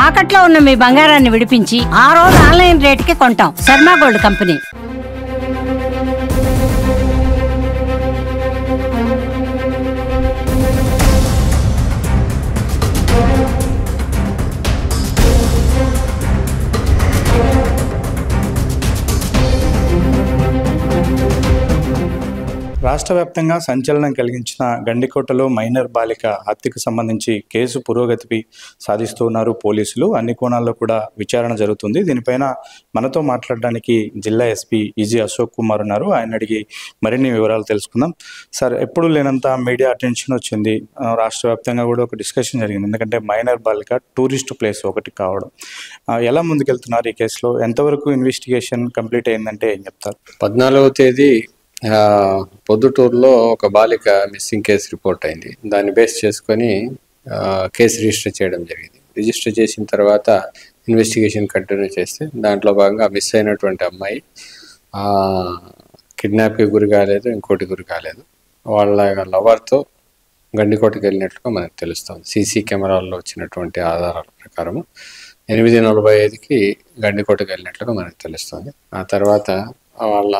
తాకట్లో ఉన్న మీ బంగారాన్ని విడిపించి ఆ రోజు ఆన్లైన్ రేటుకి కొంటాం. Sharma gold company. రాష్ట్ర వ్యాప్తంగా సంచలనం కలిగించిన గండికోటలో మైనర్ బాలిక హత్యకు సంబంధించి కేసు పురోగతిపై సాధిస్తున్నారు పోలీసులు. అన్ని కోణాల్లో కూడా విచారణ జరుగుతుంది. దీనిపైన మనతో మాట్లాడడానికి జిల్లా ఎస్పీ ఈజీ అశోక్ కుమార్ ఉన్నారు. ఆయన అడిగి మరిన్ని వివరాలు తెలుసుకుందాం. సార్, ఎప్పుడు లేనంత మీడియా అటెన్షన్ వచ్చింది. రాష్ట్ర వ్యాప్తంగా కూడా ఒక డిస్కషన్ జరిగింది. ఎందుకంటే మైనర్ బాలిక టూరిస్ట్ ప్లేస్ ఒకటి కావడం. ఎలా ముందుకెళ్తున్నారు ఈ కేసులో? ఎంతవరకు ఇన్వెస్టిగేషన్ కంప్లీట్ అయిందంటే ఏం చెప్తారు? 14వ తేదీ పొద్దుటూరులో ఒక బాలిక మిస్సింగ్ కేసు రిపోర్ట్ అయింది. దాన్ని బేస్ చేసుకొని కేసు రిజిస్టర్ చేయడం జరిగింది. రిజిస్టర్ చేసిన తర్వాత ఇన్వెస్టిగేషన్ కంటిన్యూ చేస్తే దాంట్లో భాగంగా మిస్ అయినటువంటి అమ్మాయి కిడ్నాప్కి గురి కాలేదు, ఇంకోటి గురి కాలేదు. వాళ్ళ లవర్తో గండికోటకి వెళ్ళినట్లుగా మనకు తెలుస్తుంది. సీసీ కెమెరాల్లో వచ్చినటువంటి ఆధారాల ప్రకారం 8:45కి గండికోటకి వెళ్ళినట్లుగా మనకు తెలుస్తుంది. ఆ తర్వాత వాళ్ళ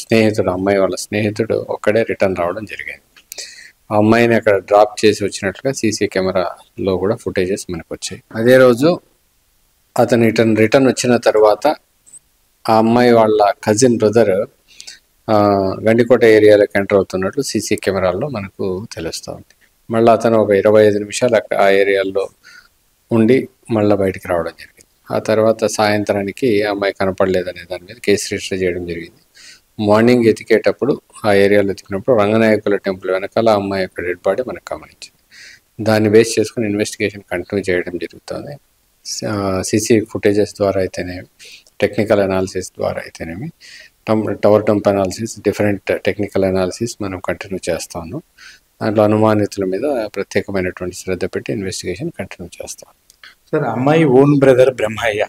స్నేహితుడు, అమ్మాయి వాళ్ళ స్నేహితుడు ఒక్కడే రిటర్న్ రావడం జరిగింది. ఆ అమ్మాయిని అక్కడ డ్రాప్ చేసి వచ్చినట్లుగా సీసీ కెమెరాలో కూడా ఫుటేజెస్ మనకు వచ్చాయి. అదే రోజు అతను రిటర్న్ వచ్చిన తర్వాత ఆ అమ్మాయి వాళ్ళ కజిన్ బ్రదర్ గండికోట ఏరియాలోకి ఎంటర్ అవుతున్నట్లు సీసీ కెమెరాల్లో మనకు తెలుస్తుంది. మళ్ళీ అతను ఒక 25 నిమిషాలు ఆ ఏరియాలో ఉండి మళ్ళీ బయటికి రావడం జరిగింది. ఆ తర్వాత సాయంత్రానికి అమ్మాయి కనపడలేదనే దాని మీద కేసు రిజిస్టర్ చేయడం జరిగింది. మార్నింగ్ ఎతికేటప్పుడు ఆ ఏరియాలో ఎతికినప్పుడు రంగనాయకుల టెంపుల్ వెనకాల అమ్మాయి యొక్క డెడ్ బాడీ మనకు గమనించింది. దాన్ని బేస్ చేసుకుని ఇన్వెస్టిగేషన్ కంటిన్యూ చేయడం జరుగుతుంది. సీసీ ఫుటేజెస్ ద్వారా అయితేనేమి, టెక్నికల్ అనాలిసిస్ ద్వారా అయితేనేమి, tower dump analysis, different technical analysis మనం కంటిన్యూ చేస్తాము. దాంట్లో అనుమానితుల మీద ప్రత్యేకమైనటువంటి శ్రద్ధ పెట్టి ఇన్వెస్టిగేషన్ కంటిన్యూ చేస్తాం. సార్, అమ్మాయి ఓన్ బ్రదర్ బ్రహ్మయ్య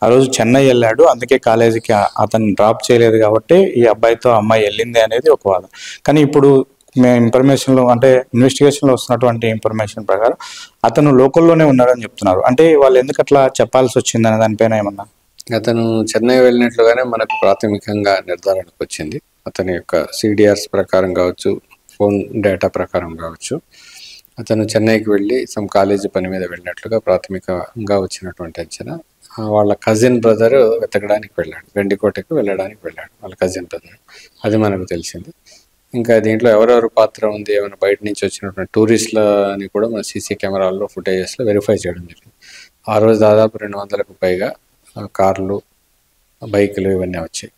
ఆ రోజు చెన్నై వెళ్ళాడు. అందుకే కాలేజీకి అతను డ్రాప్ చేయలేదు కాబట్టి ఈ అబ్బాయితో అమ్మాయి వెళ్ళింది అనేది ఒక వాదన. కానీ ఇప్పుడు మేము ఇన్ఫర్మేషన్లో, అంటే ఇన్వెస్టిగేషన్లో వస్తున్నటువంటి ఇన్ఫర్మేషన్ ప్రకారం అతను లోకల్లోనే ఉన్నాడని చెప్తున్నారు. అంటే వాళ్ళు ఎందుకు అట్లా చెప్పాల్సి వచ్చింది అనే దానిపైన ఏమన్నా? అతను చెన్నై వెళ్ళినట్లుగానే మనకు ప్రాథమికంగా నిర్ధారణకు వచ్చింది. అతని యొక్క సిడిఆర్స్ ప్రకారం కావచ్చు, ఫోన్ డేటా ప్రకారం కావచ్చు, అతను చెన్నైకి వెళ్ళి సమ్ కాలేజీ పని మీద వెళ్ళినట్లుగా ప్రాథమికంగా వచ్చినటువంటి అంచనా. వాళ్ళ కజిన్ బ్రదర్ వెతకడానికి వెళ్ళాడు, గండికోటకి వెళ్ళడానికి వెళ్ళాడు వాళ్ళ కజిన్ బ్రదర్. అది మనకు తెలిసింది. ఇంకా దీంట్లో ఎవరెవరు పాత్ర ఉంది, ఏమైనా బయట నుంచి వచ్చినటువంటి టూరిస్టులని కూడా మన సీసీ కెమెరాల్లో ఫుటేజెస్లో వెరిఫై చేయడం జరిగింది. ఆ రోజు దాదాపు 200కు పైగా కార్లు, బైకులు ఇవన్నీ వచ్చాయి.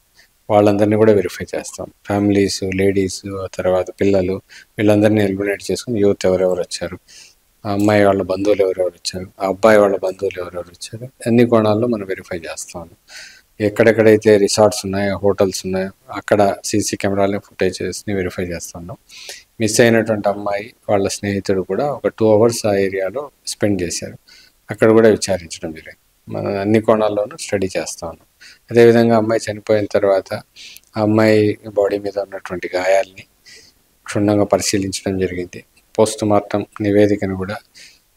వాళ్ళందరినీ కూడా వెరిఫై చేస్తాం. ఫ్యామిలీస్, లేడీస్, తర్వాత పిల్లలు, వీళ్ళందరినీ ఎలిమినేట్ చేసుకుని యూత్ ఎవరెవరు వచ్చారు, ఆ అమ్మాయి వాళ్ళ బంధువులు ఎవరెవరు వచ్చారు, ఆ అబ్బాయి వాళ్ళ బంధువులు ఎవరెవరు వచ్చారు, అన్ని కోణాల్లో మనం వెరిఫై చేస్తాము. ఎక్కడెక్కడైతే రిసార్ట్స్ ఉన్నాయో, హోటల్స్ ఉన్నాయో అక్కడ సీసీ కెమెరాలని ఫుటేజెస్ని వెరిఫై చేస్తున్నాం. మిస్ అయినటువంటి అమ్మాయి వాళ్ళ స్నేహితుడు కూడా ఒక 2 hours ఆ ఏరియాలో స్పెండ్ చేశారు. అక్కడ కూడా విచారించడం జరిగింది. మనం అన్ని కోణాల్లోనూ స్టడీ చేస్తా ఉన్నాం. అదేవిధంగా అమ్మాయి చనిపోయిన తర్వాత ఆ అమ్మాయి బాడీ మీద ఉన్నటువంటి గాయాల్ని క్షుణ్ణంగా పరిశీలించడం జరిగింది. పోస్ట్ మార్టం నివేదికను కూడా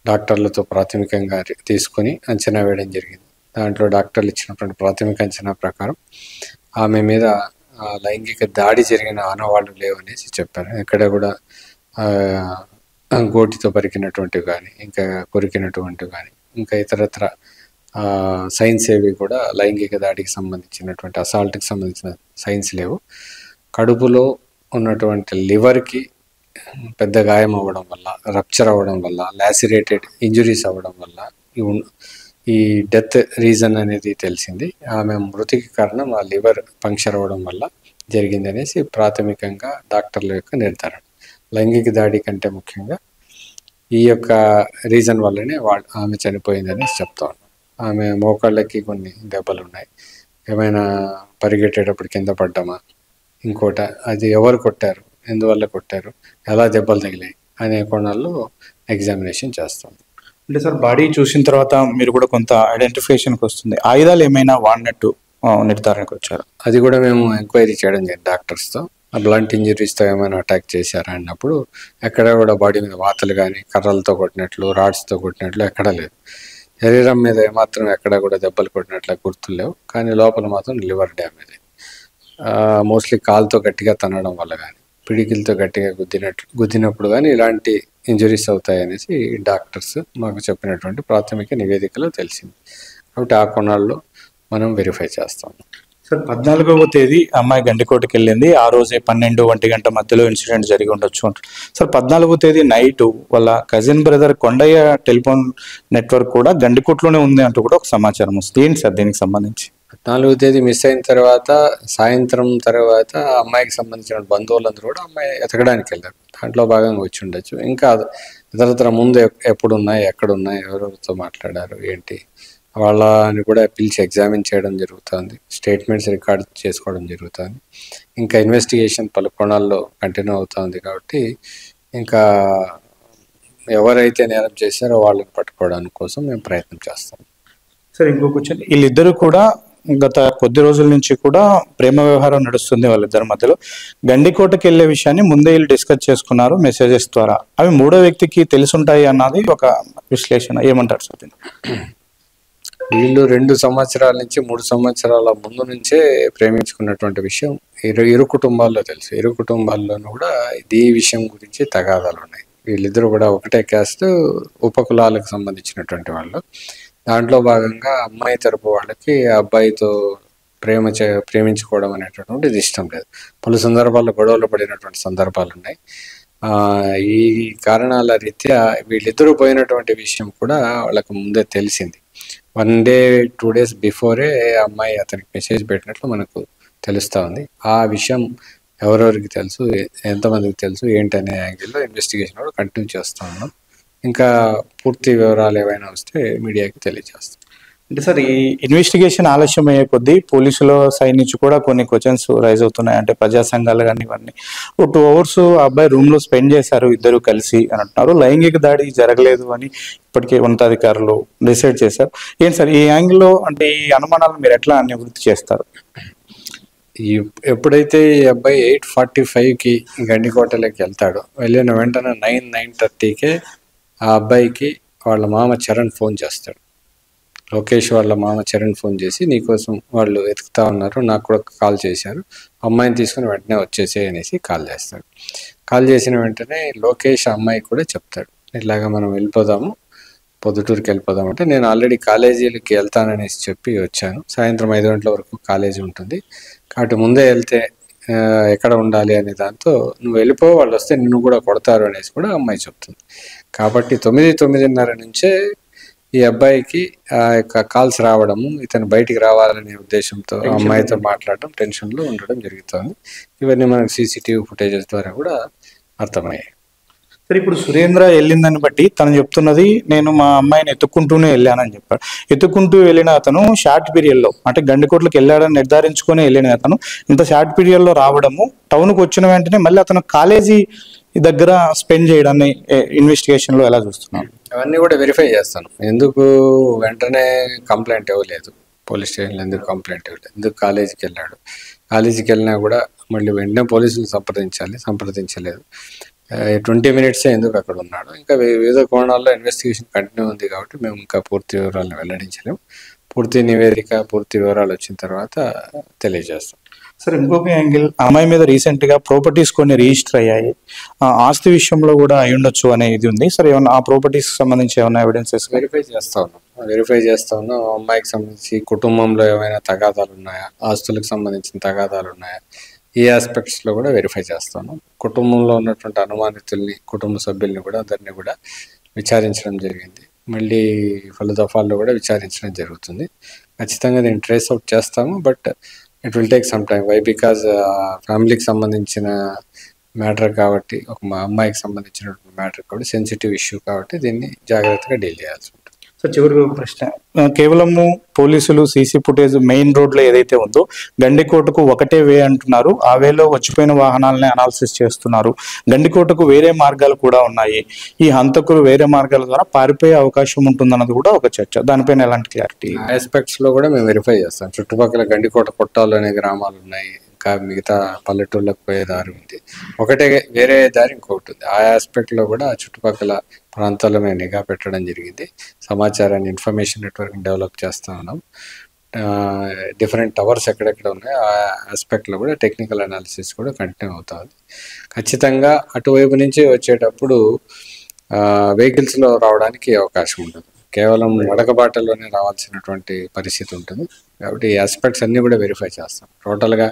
డాక్టర్లతో ప్రాథమికంగా తీసుకొని అంచనా వేయడం జరిగింది. దాంట్లో డాక్టర్లు ఇచ్చినటువంటి ప్రాథమిక అంచనా ప్రకారం ఆమె మీద లైంగిక దాడి జరిగిన ఆనవాళ్ళు లేవనేసి చెప్పారు. ఎక్కడ కూడా గోటితో పరికినటువంటివి కానీ, ఇంకా కొరికినటువంటివి కానీ, ఇంకా ఇతరత్ర సైన్స్ ఏవి కూడా లైంగిక దాడికి సంబంధించినటువంటి, అసాల్ట్కి సంబంధించిన సైన్స్ లేవు. కడుపులో ఉన్నటువంటి లివర్కి పెద్ద గాయం అవ్వడం వల్ల, రప్చర్ అవ్వడం వల్ల, లాసిరేటెడ్ ఇంజురీస్ అవ్వడం వల్ల ఈ డెత్ రీజన్ అనేది తెలిసింది. ఆమె మృతికి కారణం ఆ లివర్ పంక్చర్ అవ్వడం వల్ల జరిగింది అనేసి ప్రాథమికంగా డాక్టర్ల యొక్క నిర్ధారణ. లైంగిక దాడి కంటే ముఖ్యంగా ఈ యొక్క రీజన్ వల్లనే ఆమె చనిపోయిందని చెప్తా ఉన్నాం. ఆమె మోకాళ్ళకి కొన్ని దెబ్బలు ఉన్నాయి. ఏమైనా పరిగెట్టేటప్పుడు కింద పడ్డామా, ఇంకోట అది ఎవరు కొట్టారు, ఎందువల్ల కొట్టారు, ఎలా దెబ్బలు తగిలాయి అనే కోణాల్లో ఎగ్జామినేషన్ చేస్తాం. అంటే సార్, బాడీ చూసిన తర్వాత మీరు కూడా కొంత ఐడెంటిఫికేషన్కి వస్తుంది. ఆయుధాలు ఏమైనా వాడినట్టు నిర్ధారణకు వచ్చారు? అది కూడా మేము ఎంక్వైరీ చేయడం జరిగింది డాక్టర్స్తో. బ్లంట్ ఇంజరీస్తో ఏమైనా అటాక్ చేశారా అన్నప్పుడు ఎక్కడ కూడా బాడీ మీద వాతలు కానీ, కర్రలతో కొట్టినట్లు, రాడ్స్తో కొట్టినట్లు ఎక్కడా లేదు. శరీరం మీద ఏమాత్రం ఎక్కడ కూడా దెబ్బలు కొట్టినట్లు గుర్తులేవు, కానీ లోపల మాత్రం లివర్ డ్యామేజ్. మోస్ట్లీ కాలుతో గట్టిగా తనడం వల్ల కానీ పిడికిలతో గట్టిగా గుద్దినప్పుడు కానీ ఇలాంటి ఇంజరీస్ అవుతాయి అనేసి డాక్టర్స్ మాకు చెప్పినటువంటి ప్రాథమిక నివేదికలో తెలిసింది. కాబట్టి ఆ కోణాల్లో మనం వెరిఫై చేస్తాం. సార్ 14వ తేదీ అమ్మాయి గండికోటకి వెళ్ళింది. ఆ రోజే 12-1 గంట మధ్యలో ఇన్సిడెంట్ జరిగి ఉండొచ్చు అంటారు. సార్ 14వ తేదీ నైట్ వాళ్ళ cousin brother Kondaiah telephone network కూడా గండికోటలోనే ఉంది అంటూ కూడా ఒక సమాచారం వస్తుంది. ఏంటి సార్ దీనికి సంబంధించి? 14వ తేదీ మిస్ అయిన తర్వాత సాయంత్రం తర్వాత అమ్మాయికి సంబంధించిన బంధువులందరూ కూడా అమ్మాయి ఎతకడానికి వెళ్ళారు. దాంట్లో భాగంగా వచ్చి ఉండొచ్చు. ఇంకా ఇతరత్ర ముందు ఎప్పుడున్నాయి, ఎక్కడున్నాయి, ఎవరెవరితో మాట్లాడారు, ఏంటి వాళ్ళని కూడా పిలిచి ఎగ్జామిన్ చేయడం జరుగుతుంది. స్టేట్మెంట్స్ రికార్డ్ చేసుకోవడం జరుగుతుంది. ఇంకా ఇన్వెస్టిగేషన్ పలు కోణాల్లో కంటిన్యూ అవుతుంది. కాబట్టి ఇంకా ఎవరైతే నేరం చేశారో వాళ్ళని పట్టుకోవడానికి కోసం మేము ప్రయత్నం చేస్తాం. సార్ ఇంకో క్వశ్చన్, వీళ్ళిద్దరూ కూడా గత కొద్ది రోజుల నుంచి కూడా ప్రేమ వ్యవహారం నడుస్తుంది వాళ్ళిద్దరి మధ్యలో. గండికోటకి వెళ్ళే విషయాన్ని ముందే వీళ్ళు డిస్కస్ చేసుకున్నారు మెసేజెస్ ద్వారా. అవి మూడో వ్యక్తికి తెలుసుంటాయి అన్నది ఒక విశ్లేషణ. ఏమంటారు సార్ దీన్ని? వీళ్ళు 2 సంవత్సరాల నుంచి 3 సంవత్సరాల ముందు నుంచే ప్రేమించుకున్నటువంటి విషయం ఇరు కుటుంబాల్లో తెలుసు. ఇరు కుటుంబాల్లోనూ కూడా ఈ విషయం గురించి తగాదాలు ఉన్నాయి. వీళ్ళిద్దరూ కూడా ఒకటే క్యాస్ట్, ఉపకులాలకు సంబంధించినటువంటి వాళ్ళు. దాంట్లో భాగంగా అమ్మాయి తరపు వాళ్ళకి అబ్బాయితో ప్రేమించుకోవడం అనేటటువంటిది ఇష్టం లేదు. పలు సందర్భాల్లో గొడవలు పడినటువంటి సందర్భాలు ఉన్నాయి. ఈ కారణాల రీత్యా వీళ్ళిద్దరూ పోయినటువంటి విషయం కూడా వాళ్ళకు ముందే తెలిసింది. 1 డే 2 డేస్ బిఫోరే అమ్మాయి అతనికి మెసేజ్ పెట్టినట్లు మనకు తెలుస్తూ ఉంది. ఆ విషయం ఎవరెవరికి తెలుసు, ఎంతమందికి తెలుసు, ఏంటనే యాంగిల్లో ఇన్వెస్టిగేషన్ కూడా కంటిన్యూ చేస్తూ ఉన్నాం. ఇంకా పూర్తి వివరాలు ఏవైనా వస్తే మీడియాకి తెలియజేస్తాం. అంటే సార్ ఈ ఇన్వెస్టిగేషన్ ఆలస్యం అయ్యే కొద్దీ పోలీసుల సైడ్ నుంచి కూడా కొన్ని క్వశ్చన్స్ రైజ్ అవుతున్నాయి. అంటే ప్రజా సంఘాలు కానీ ఇవన్నీ 2 అవర్స్ అబ్బాయి రూమ్ లో స్పెండ్ చేశారు ఇద్దరు కలిసి అని అంటున్నారు. లైంగిక దాడి జరగలేదు అని ఇప్పటికే ఉన్నతాధికారులు డిసైడ్ చేశారు. ఏంటి సార్ ఈ యాంగిల్లో అంటే ఈ అనుమానాలు మీరు ఎట్లా నివృత్తి చేస్తారు? ఎప్పుడైతే ఈ అబ్బాయి 8:45కి గండికోటలోకి వెళ్తాడో, వెళ్ళిన వెంటనే 9:30కే ఆ అబ్బాయికి వాళ్ళ మామ చరణ్ ఫోన్ చేస్తాడు. లోకేష్ వాళ్ళ మామ చరణ్ ఫోన్ చేసి, నీకోసం వాళ్ళు వెతుకుతా ఉన్నారు, నాకు కూడా కాల్ చేశారు, అమ్మాయిని తీసుకుని వెంటనే వచ్చేసే అనేసి కాల్ చేస్తాడు. కాల్ చేసిన వెంటనే లోకేష్ అమ్మాయి కూడా చెప్తాడు, ఇలాగా మనం వెళ్ళిపోదాము, పొద్దుటూరుకి వెళ్ళిపోదాం అంటే, నేను ఆల్రెడీ కాలేజీలకి వెళ్తాననేసి చెప్పి వచ్చాను, సాయంత్రం 5 గంటల వరకు కాలేజీ ఉంటుంది, కాబట్టి ముందే వెళ్తే ఎక్కడ ఉండాలి అనే దాంతో నువ్వు వెళ్ళిపో, వాళ్ళు వస్తే నిన్ను కూడా కొడతారు అనేసి కూడా అమ్మాయి చెప్తుంది. కాబట్టి 9-9:30 నుంచే ఈ అబ్బాయికి ఆ యొక్క కాల్స్ రావడము, ఇతను బయటికి రావాలనే ఉద్దేశంతో అమ్మాయితో మాట్లాడడం, టెన్షన్లో ఉండడం జరుగుతుంది. ఇవన్నీ మనకు CCTV ఫుటేజెస్ ద్వారా కూడా అర్థమయ్యాయి. సరే, ఇప్పుడు సురేంద్ర వెళ్ళిందని బట్టి తను చెప్తున్నది, నేను మా అమ్మాయిని ఎత్తుక్కుంటూనే వెళ్ళానని చెప్పాడు. ఎత్తుక్కుంటూ వెళ్ళిన అతను షార్ట్ పీరియడ్లో, అంటే గండికోటలకు వెళ్ళాడని నిర్ధారించుకుని వెళ్ళిన అతను ఇంత షార్ట్ పీరియడ్లో రావడము, టౌన్కి వచ్చిన వెంటనే మళ్ళీ అతను కాలేజీ దగ్గర స్పెండ్ చేయడాన్ని ఇన్వెస్టిగేషన్లో ఎలా చూస్తున్నాను? అవన్నీ కూడా వెరిఫై చేస్తాను. ఎందుకు వెంటనే కంప్లైంట్ ఇవ్వలేదు, పోలీస్ స్టేషన్లో ఎందుకు కంప్లైంట్ ఇవ్వలేదు, ఎందుకు కాలేజీకి వెళ్ళాడు, కాలేజీకి వెళ్ళినా కూడా మళ్ళీ వెంటనే పోలీసులు సంప్రదించలేదు, 20 మినిట్సే ఎందుకు అక్కడ ఉన్నాడు, ఇంకా వివిధ కోణాల్లో ఇన్వెస్టిగేషన్ కంటిన్యూ ఉంది. కాబట్టి మేము ఇంకా పూర్తి వివరాలను వెల్లడించలేము. పూర్తి నివేదిక, పూర్తి వివరాలు వచ్చిన తర్వాత తెలియజేస్తాం. సార్ ఇంకొక యాంగిల్, అమ్మాయి మీద రీసెంట్ గా ప్రాపర్టీస్ కొన్ని రిజిస్టర్ అయ్యాయి, ఆస్తి విషయంలో కూడా అయి ఉండొచ్చు అనే ఇది ఉంది. సార్ ఏమన్నా ఆ ప్రాపర్టీస్ సంబంధించి ఏమైనా ఎవిడెన్సెస్? వెరిఫై చేస్తా ఉన్నాం. అమ్మాయికి సంబంధించి కుటుంబంలో ఏమైనా తగాదాలు ఉన్నాయా, ఆస్తులకు సంబంధించిన తగాదాలు ఉన్నాయా, ఈ ఆస్పెక్ట్స్ లో కూడా వెరిఫై చేస్తాను. కుటుంబంలో ఉన్నటువంటి అనుమానితుల్ని, కుటుంబ సభ్యుల్ని కూడా అందరినీ కూడా విచారించడం జరిగింది. మళ్ళీ పలు దఫాల్లో కూడా విచారించడం జరుగుతుంది. ఖచ్చితంగా దీన్ని ట్రేస్ అవుట్ చేస్తాము. But it will take some time. Why? Because ఫ్యామిలీకి సంబంధించిన మ్యాటర్ కాబట్టి, ఒక మా అమ్మాయికి సంబంధించిన మ్యాటర్ కాబట్టి, సెన్సిటివ్ ఇష్యూ కాబట్టి దీన్ని జాగ్రత్తగా డీల్ చేయాల్సి ఉంటుంది. సో చివరికి ఒక ప్రశ్న, కేవలము పోలీసులు సీసీ ఫుటేజ్ మెయిన్ రోడ్లో ఏదైతే ఉందో గండికోటకు ఒకటే వే అంటున్నారు, ఆ వేలో వచ్చిపోయిన వాహనాలనే అనాలిసిస్ చేస్తున్నారు, గండికోటకు వేరే మార్గాలు కూడా ఉన్నాయి, ఈ హంతకులు వేరే మార్గాల ద్వారా పారిపోయే అవకాశం ఉంటుందన్నది కూడా ఒక చర్చ. దానిపైన ఎలాంటి క్లారిటీ? ఆస్పెక్ట్స్ లో కూడా మేము వెరిఫై చేస్తాం. చుట్టుపక్కల గండికోట కొట్టాలు అనే గ్రామాలు ఉన్నాయి, ఇంకా మిగతా పల్లెటూళ్ళకు పోయే దారి ఉంది, ఒకటే వేరే దారి ఇంకొకటి ఉంది. ఆ ఆస్పెక్ట్ లో కూడా చుట్టుపక్కల ప్రాంతాల్లో మేము నిఘా పెట్టడం జరిగింది. సమాచారాన్ని ఇన్ఫర్మేషన్ నెట్వర్క్ డెవలప్ చేస్తూ ఉన్నాం. డిఫరెంట్ టవర్స్ ఎక్కడెక్కడ ఉన్నాయో ఆ ఆస్పెక్ట్లో కూడా టెక్నికల్ అనాలిసిస్ కూడా కంటిన్యూ అవుతుంది. ఖచ్చితంగా అటువైపు నుంచి వచ్చేటప్పుడు వెహికల్స్లో రావడానికి అవకాశం ఉండదు. కేవలం నడకబాటలోనే రావాల్సినటువంటి పరిస్థితి ఉంటుంది. కాబట్టి ఈ ఆస్పెక్ట్స్ అన్నీ కూడా వెరిఫై చేస్తాం. టోటల్గా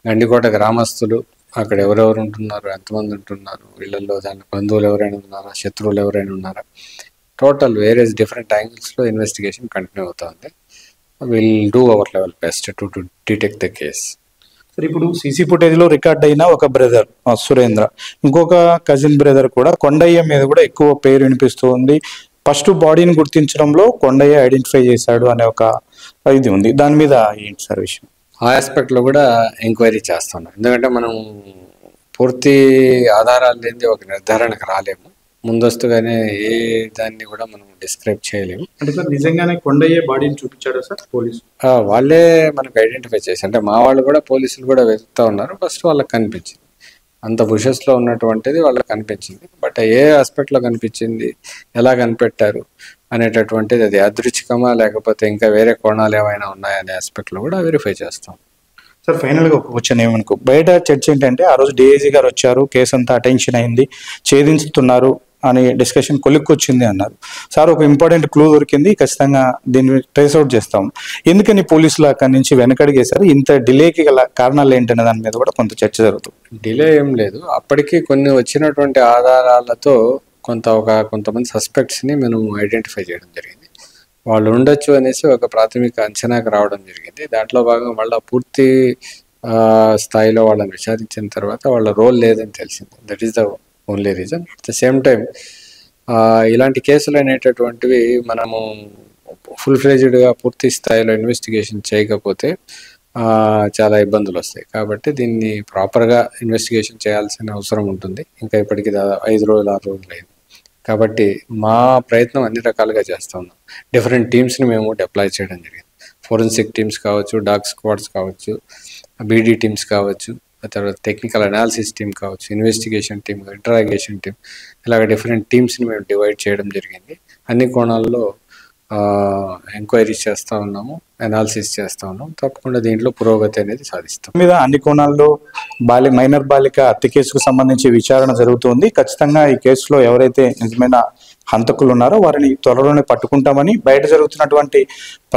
గండికోట గ్రామస్తులు అక్కడ ఎవరెవరు ఉంటున్నారు, ఎంతమంది ఉంటున్నారు, వీళ్ళల్లో దాని బంధువులు ఎవరైనా ఉన్నారా, శత్రువులు ఎవరైనా ఉన్నారా, టోటల్ వేరియస్ డిఫరెంట్ యాంగిల్స్లో ఇన్వెస్టిగేషన్ కంటిన్యూ అవుతుంది. Will do our level best to detect the case. Sir, ఇప్పుడు సీసీ ఫుటేజ్లో రికార్డ్ అయిన ఒక బ్రదర్ సురేంద్ర, ఇంకొక కజిన్ బ్రదర్ కూడా కొండయ్య మీద కూడా ఎక్కువ పేరు వినిపిస్తూ ఉంది. ఫస్ట్ బాడీని గుర్తించడంలో కొండయ్య ఐడెంటిఫై చేశాడు అనే ఒక ఇది ఉంది. దాని మీద ఏంటి సార్ విషయం? ఆ ఆస్పెక్ట్లో కూడా ఎంక్వైరీ చేస్తున్నాం. ఎందుకంటే మనం పూర్తి ఆధారాలు లేనిది ఒక నిర్ధారణకు రాలేము. ముందస్తుగానే ఏ దాన్ని కూడా మనం డిస్క్రైబ్ చేయలేము. అంటే సార్, నిజంగానే కొండయ్య బాడీని చూపించారా సార్ పోలీసు? వాళ్ళే మనకు ఐడెంటిఫై చేసి, అంటే మా వాళ్ళు కూడా పోలీసులు కూడా వెతుకుతూ ఉన్నారు. ఫస్ట్ వాళ్ళకి కనిపించింది, అంత బుషెస్లో ఉన్నటువంటిది వాళ్ళకి కనిపించింది. బట్ ఏ ఆస్పెక్ట్లో కనిపించింది, ఎలా కనిపెట్టారు అనేటటువంటిది, అది అదృచ్ఛికమా లేకపోతే ఇంకా వేరే కోణాలు ఏమైనా ఉన్నాయనే ఆస్పెక్ట్లో కూడా వెరిఫై చేస్తాం. సార్, ఫైనల్గా ఒక క్వశ్చన్ ఏమనుకో, బయట చర్చ ఏంటంటే ఆ రోజు డిఐజీ గారు వచ్చారు, కేసు అంతా అటెన్షన్ అయింది, ఛేదించుతున్నారు అని డిస్కషన్ కొలిక్కొచ్చింది అన్నారు. సార్, ఒక ఇంపార్టెంట్ క్లూ దొరికింది, ఖచ్చితంగా దీన్ని ట్రేస్ అవుట్ చేస్తాం. ఎందుకని పోలీసులు అక్కడి నుంచి వెనకడిగేశారు? ఇంత డిలేకి గల కారణాలు ఏంటనే దాని మీద కూడా కొంత చర్చ జరుగుతుంది. డిలే ఏం లేదు, అప్పటికి కొన్ని వచ్చినటువంటి ఆధారాలతో కొంతమంది సస్పెక్ట్స్ని మనం ఐడెంటిఫై చేయడం జరిగింది. వాళ్ళు ఉండొచ్చు అనేసి ఒక ప్రాథమిక అంచనాకు రావడం జరిగింది. దాంట్లో భాగంగా మళ్ళీ పూర్తి స్థాయిలో వాళ్ళని విచారించిన తర్వాత వాళ్ళ రోల్ లేదని తెలిసింది. That is the only reason. At the same time ఇలాంటి కేసులు అనేటటువంటివి మనము ఫుల్ ఫ్లెడ్జ్డ్గా పూర్తి స్థాయిలో ఇన్వెస్టిగేషన్ చేయకపోతే చాలా ఇబ్బందులు వస్తాయి. కాబట్టి దీన్ని ప్రాపర్గా ఇన్వెస్టిగేషన్ చేయాల్సిన అవసరం ఉంటుంది. ఇంకా ఇప్పటికి 5 రోజులు 6 రోజులు అయింది. కాబట్టి మా ప్రయత్నం అన్ని రకాలుగా చేస్తూ ఉన్నాం. డిఫరెంట్ టీమ్స్ని మేము డిప్లాయ్ చేయడం జరిగింది. ఫోరెన్సిక్ టీమ్స్ కావచ్చు, డాగ్ స్క్వాడ్స్ కావచ్చు, బీడీ టీమ్స్ కావచ్చు, తర్వాత టెక్నికల్ అనాలిసిస్ టీమ్ కావచ్చు, ఇన్వెస్టిగేషన్ టీమ్, ఇంటరాగేషన్ టీమ్, ఇలాగ డిఫరెంట్ టీమ్స్ని మేము డివైడ్ చేయడం జరిగింది. అన్ని కోణాల్లో ఎంక్వైరీస్ చేస్తూ ఉన్నాము, అనాలిసిస్ చేస్తూ ఉన్నాము. తప్పకుండా దీంట్లో పురోగతి అనేది సాధిస్తాం. మీద అన్ని కోణాల్లో మైనర్ బాలిక హత్య కేసుకు సంబంధించి విచారణ జరుగుతుంది. ఖచ్చితంగా ఈ కేసులో ఎవరైతే నిజమైన హంతకులు ఉన్నారో వారిని త్వరలోనే పట్టుకుంటామని, బయట జరుగుతున్నటువంటి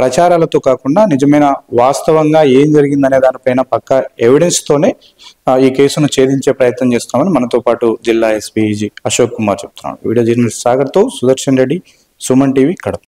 ప్రచారాలతో కాకుండా నిజమైన వాస్తవంగా ఏం జరిగిందనే దానిపైన పక్కా ఎవిడెన్స్తోనే ఈ కేసును ఛేదించే ప్రయత్నం చేస్తామని మనతో పాటు జిల్లా ఎస్పీ అశోక్ కుమార్ చెప్తున్నాడు. వీడియో జర్నలిస్ట్ సాగర్తో సుదర్శన్ రెడ్డి, సుమన్ టీవీ, కడప.